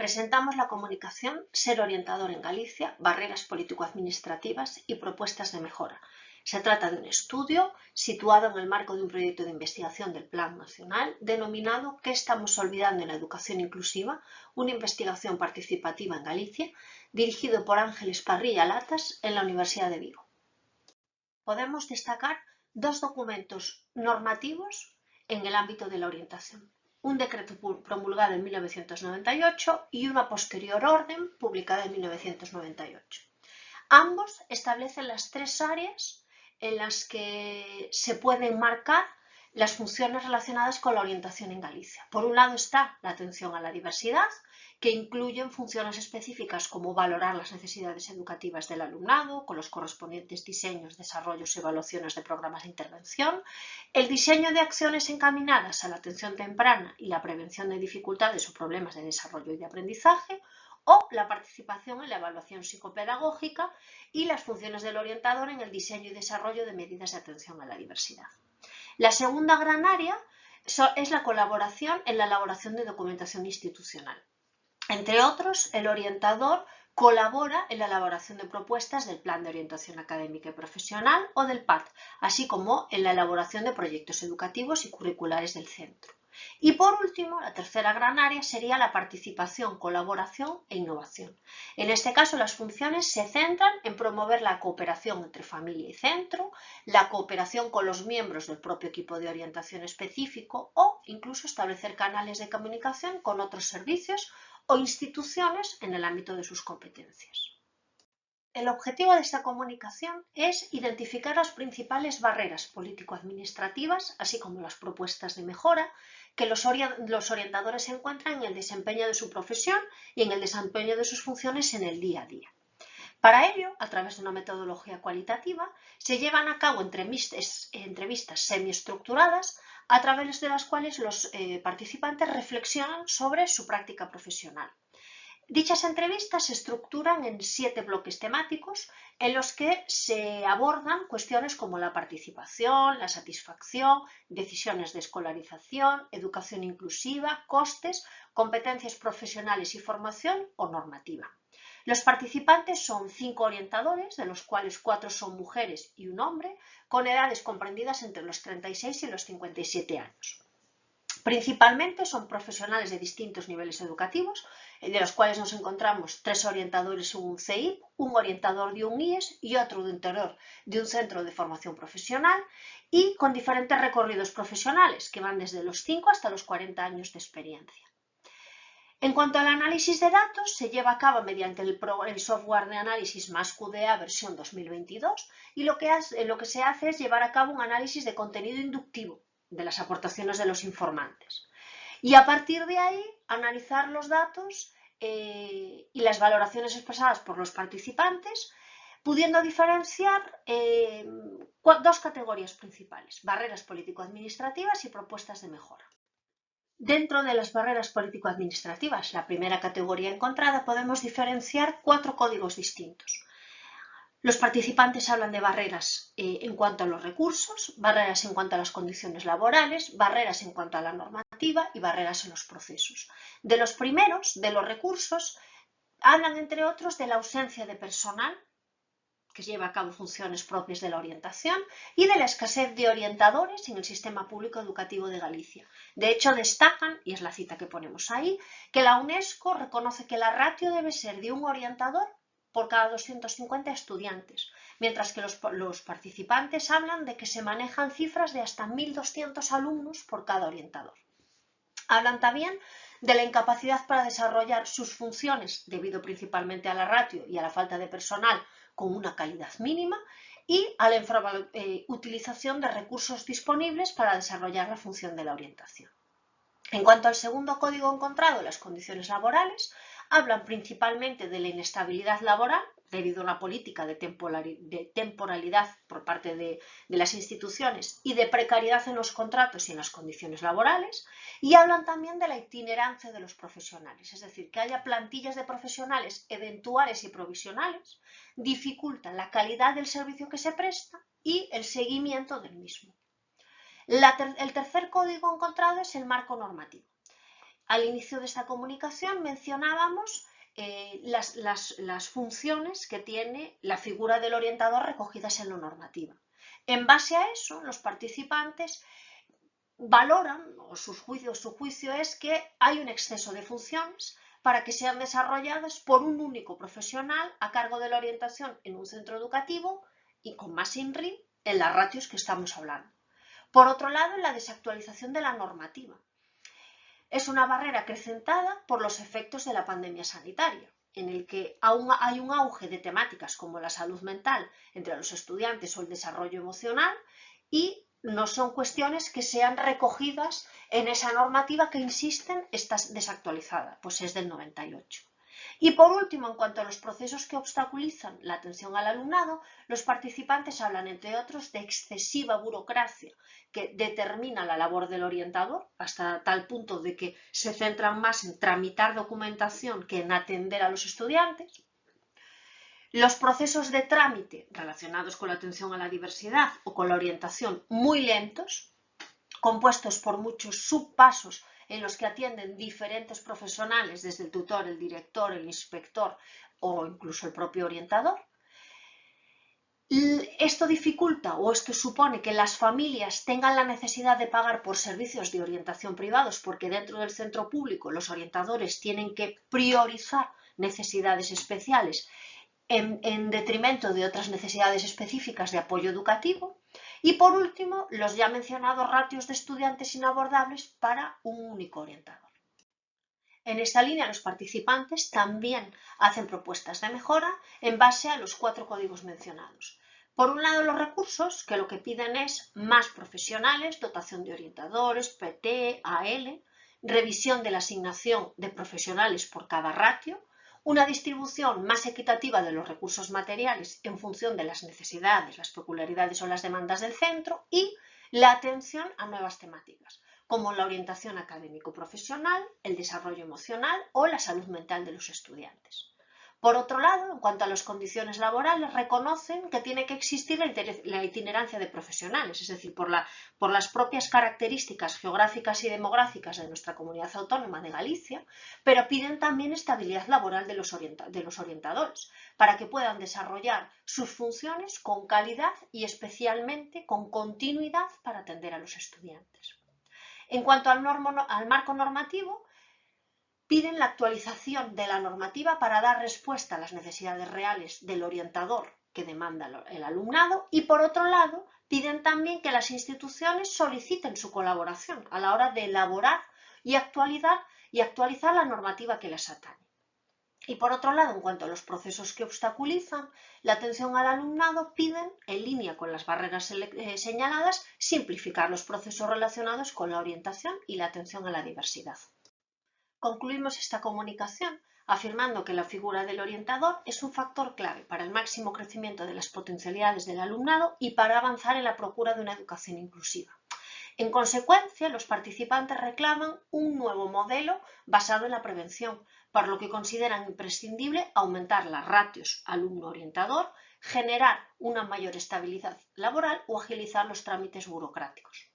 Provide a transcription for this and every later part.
presentamos la comunicación Ser orientador en Galicia, barreras político-administrativas y propuestas de mejora. Se trata de un estudio situado en el marco de un proyecto de investigación del Plan Nacional denominado ¿Qué estamos olvidando en la educación inclusiva? Una investigación participativa en Galicia, dirigido por Ángeles Parrilla Latas en la Universidad de Vigo. Podemos destacar dos documentos normativos en el ámbito de la orientación. Un decreto promulgado en 1998 y una posterior orden publicada en 1998. Ambos establecen las tres áreas en las que se pueden marcar las funciones relacionadas con la orientación en Galicia. Por un lado está la atención a la diversidad, que incluyen funciones específicas como valorar las necesidades educativas del alumnado, con los correspondientes diseños, desarrollos y evaluaciones de programas de intervención, el diseño de acciones encaminadas a la atención temprana y la prevención de dificultades o problemas de desarrollo y de aprendizaje, o la participación en la evaluación psicopedagógica y las funciones del orientador en el diseño y desarrollo de medidas de atención a la diversidad. La segunda gran área es la colaboración en la elaboración de documentación institucional. Entre otros, el orientador colabora en la elaboración de propuestas del Plan de Orientación Académica y Profesional o del PAT, así como en la elaboración de proyectos educativos y curriculares del centro. Y por último, la tercera gran área sería la participación, colaboración e innovación. En este caso, las funciones se centran en promover la cooperación entre familia y centro, la cooperación con los miembros del propio equipo de orientación específico o incluso establecer canales de comunicación con otros servicios o instituciones en el ámbito de sus competencias. El objetivo de esta comunicación es identificar las principales barreras político-administrativas, así como las propuestas de mejora que los orientadores encuentran en el desempeño de su profesión y en el desempeño de sus funciones en el día a día. Para ello, a través de una metodología cualitativa, se llevan a cabo entrevistas semiestructuradas a través de las cuales los participantes reflexionan sobre su práctica profesional. Dichas entrevistas se estructuran en 7 bloques temáticos en los que se abordan cuestiones como la participación, la satisfacción, decisiones de escolarización, educación inclusiva, costes, competencias profesionales y formación o normativa. Los participantes son 5 orientadores, de los cuales 4 son mujeres y un hombre, con edades comprendidas entre los 36 y los 57 años. Principalmente son profesionales de distintos niveles educativos, de los cuales nos encontramos 3 orientadores en un CEIP, un orientador de un IES y otro orientador de un centro de formación profesional, y con diferentes recorridos profesionales que van desde los 5 hasta los 40 años de experiencia. En cuanto al análisis de datos, se lleva a cabo mediante el software de análisis MassQDA versión 2022 y lo que se hace es llevar a cabo un análisis de contenido inductivo de las aportaciones de los informantes. Y a partir de ahí, analizar los datos y las valoraciones expresadas por los participantes, pudiendo diferenciar 2 categorías principales: barreras político-administrativas y propuestas de mejora. Dentro de las barreras político-administrativas, la primera categoría encontrada, podemos diferenciar 4 códigos distintos. Los participantes hablan de barreras en cuanto a los recursos, barreras en cuanto a las condiciones laborales, barreras en cuanto a la normativa y barreras en los procesos. De los primeros, de los recursos, hablan entre otros de la ausencia de personal que lleva a cabo funciones propias de la orientación y de la escasez de orientadores en el sistema público educativo de Galicia. De hecho, destacan, y es la cita que ponemos ahí, que la UNESCO reconoce que la ratio debe ser de un orientador por cada 250 estudiantes, mientras que los participantes hablan de que se manejan cifras de hasta 1.200 alumnos por cada orientador. Hablan también de la incapacidad para desarrollar sus funciones, debido principalmente a la ratio y a la falta de personal con una calidad mínima, y a la infrautilización de recursos disponibles para desarrollar la función de la orientación. En cuanto al segundo código encontrado, las condiciones laborales, hablan principalmente de la inestabilidad laboral debido a una política de temporalidad por parte de las instituciones y de precariedad en los contratos y en las condiciones laborales, y hablan también de la itinerancia de los profesionales, es decir, que haya plantillas de profesionales eventuales y provisionales dificulta la calidad del servicio que se presta y el seguimiento del mismo. El tercer código encontrado es el marco normativo. Al inicio de esta comunicación mencionábamos las funciones que tiene la figura del orientador recogidas en la normativa. En base a eso, los participantes valoran, o su juicio es que hay un exceso de funciones para que sean desarrolladas por un único profesional a cargo de la orientación en un centro educativo y con más INRI en las ratios que estamos hablando. Por otro lado, la desactualización de la normativa. Es una barrera acrecentada por los efectos de la pandemia sanitaria, en el que aún hay un auge de temáticas como la salud mental entre los estudiantes o el desarrollo emocional, y no son cuestiones que sean recogidas en esa normativa que, insisten, está desactualizada, pues es del 98. Y por último, en cuanto a los procesos que obstaculizan la atención al alumnado, los participantes hablan, entre otros, de excesiva burocracia que determina la labor del orientador hasta tal punto de que se centran más en tramitar documentación que en atender a los estudiantes. Los procesos de trámite relacionados con la atención a la diversidad o con la orientación muy lentos, compuestos por muchos subpasos en los que atienden diferentes profesionales, desde el tutor, el director, el inspector o incluso el propio orientador. Esto dificulta o esto supone que las familias tengan la necesidad de pagar por servicios de orientación privados, porque dentro del centro público los orientadores tienen que priorizar necesidades especiales en detrimento de otras necesidades específicas de apoyo educativo. Y por último, los ya mencionados ratios de estudiantes inabordables para un único orientador. En esta línea, los participantes también hacen propuestas de mejora en base a los 4 códigos mencionados. Por un lado, los recursos, que lo que piden es más profesionales, dotación de orientadores, PT, AL, revisión de la asignación de profesionales por cada ratio, una distribución más equitativa de los recursos materiales en función de las necesidades, las peculiaridades o las demandas del centro, y la atención a nuevas temáticas, como la orientación académico-profesional, el desarrollo emocional o la salud mental de los estudiantes. Por otro lado, en cuanto a las condiciones laborales, reconocen que tiene que existir la itinerancia de profesionales, es decir, por las propias características geográficas y demográficas de nuestra comunidad autónoma de Galicia, pero piden también estabilidad laboral de los orientadores, para que puedan desarrollar sus funciones con calidad y especialmente con continuidad para atender a los estudiantes. En cuanto al marco normativo, piden la actualización de la normativa para dar respuesta a las necesidades reales del orientador que demanda el alumnado, y por otro lado piden también que las instituciones soliciten su colaboración a la hora de elaborar y actualizar la normativa que les atañe. Y por otro lado, en cuanto a los procesos que obstaculizan la atención al alumnado, piden, en línea con las barreras señaladas, simplificar los procesos relacionados con la orientación y la atención a la diversidad. Concluimos esta comunicación afirmando que la figura del orientador es un factor clave para el máximo crecimiento de las potencialidades del alumnado y para avanzar en la procura de una educación inclusiva. En consecuencia, los participantes reclaman un nuevo modelo basado en la prevención, por lo que consideran imprescindible aumentar las ratios alumno-orientador, generar una mayor estabilidad laboral o agilizar los trámites burocráticos.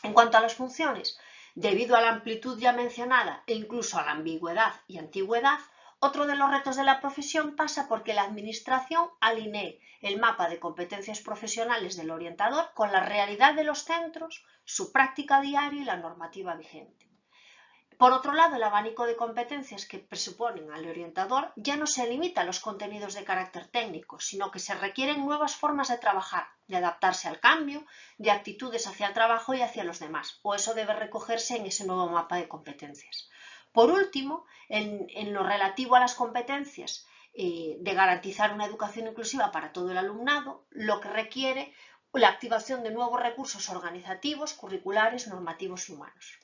En cuanto a las funciones, debido a la amplitud ya mencionada e incluso a la ambigüedad y antigüedad, otro de los retos de la profesión pasa por que la Administración alinee el mapa de competencias profesionales del orientador con la realidad de los centros, su práctica diaria y la normativa vigente. Por otro lado, el abanico de competencias que presuponen al orientador ya no se limita a los contenidos de carácter técnico, sino que se requieren nuevas formas de trabajar, de adaptarse al cambio, de actitudes hacia el trabajo y hacia los demás, o eso debe recogerse en ese nuevo mapa de competencias. Por último, en lo relativo a las competencias de garantizar una educación inclusiva para todo el alumnado, lo que requiere la activación de nuevos recursos organizativos, curriculares, normativos y humanos.